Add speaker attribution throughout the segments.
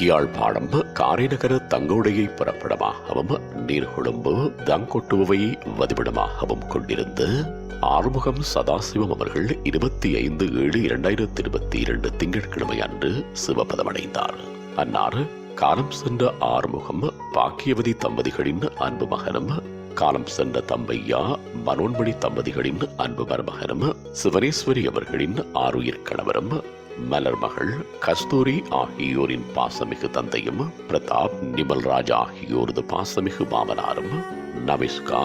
Speaker 1: யாழ்ப்பாணம் காரைநகர தங்கோடையை புறப்படமாகவும் நீர்கொழும்பு தங்கொட்டுவை வதிவிடமாகவும் கொண்டிருந்த ஆறுமுகம் சதாசிவம் அவர்கள் 25/7/2022 திங்கட்கிழமை அன்று சிவபதமடைந்தார். அன்னார் காலம் சென்ற ஆறுமுகம் பாக்கியவதி தம்பதிகளின் அன்பு மகனும், காலம் சென்ற தம்பையா மனோன்மணி தம்பதிகளின் அன்பு மருமகனும், சிவனேஸ்வரி அவர்களின் ஆருயிர் கணவரும், மலர்மகள் கஸ்தூரி ஆகியோரின் பாசமிகு தந்தையும், பிரதாப் நிமல்ராஜ் ஆகியோரது பாசமிகு மாமனாரும், நமிஷ்கா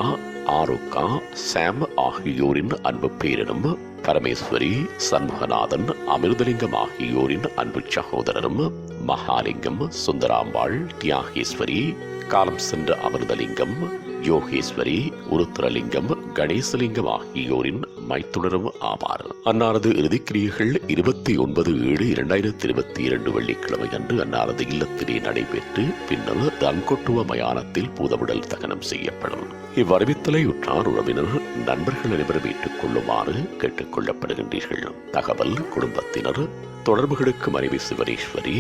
Speaker 1: ஆருக்கா சாம் ஆகியோரின் அன்பு பேரனும், பரமேஸ்வரி சண்முகநாதன் அமிர்தலிங்கம் ஆகியோரின் அன்பு சகோதரரும், மகாலிங்கம் சுந்தராம்பாள் தியாகேஸ்வரி காலம் சென்ற அமிர்தலிங்கம் யோகேஸ்வரி உருத்திரலிங்கம் கணேசலிங்கம் ஆகியோரின் மைத்துணரும் ஆவார். அன்னாரது இறுதிக்கிரியைகள் 29/7/2022 வெள்ளிக்கிழமை அன்று அன்னாரது இல்லத்திலே நடைபெற்று பின்னர் தங்கொட்டுவ மயானத்தில் பூதவிடல் தகனம் செய்யப்படும். இவ்வறிவித்தலை உற்றார் உறவினர் நண்பர்கள் அனைவரும் ஏற்றுக் கொள்ளுமாறு கேட்டுக் கொள்ளப்படுகின்றீர்கள். தகவல் குடும்பத்தினர். தொடர்புகளுக்கு மனைவி சிவனேஸ்வரி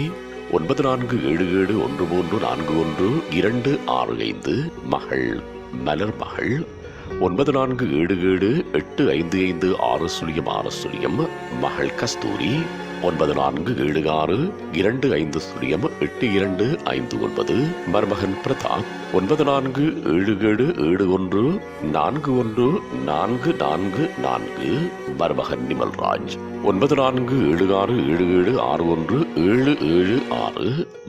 Speaker 1: 9471341265, மகள் மலர்மகள் 94778556 மகள் கஸ்தூரி 9476258259, மருமகன் பிரதாப் 947771414444, மருமகன் நிமல்ராஜ் 9476776176,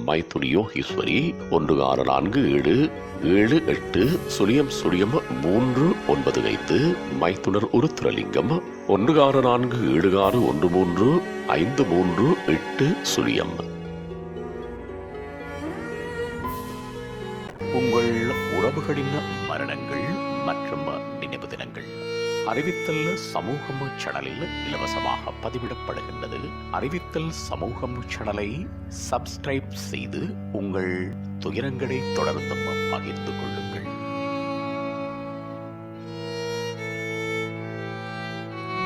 Speaker 1: மைத்துனி யோகேஸ்வரி 1647780395, மைத்துனர் உருத்திரலிங்கம் 1647613538. உங்கள் உறவுகளின் மரணங்கள் மற்றும் நினைவு தினங்கள் அறிவித்தல் சமூகம் சேனலில் இலவசமாக பதிவிடப்படுகின்றது. அறிவித்தல் சமூகம் சேனலை சப்ஸ்கிரைப் செய்து உங்கள் துயரங்களை தொடர்ந்தும் பகிர்ந்து கொள்ளுங்கள்.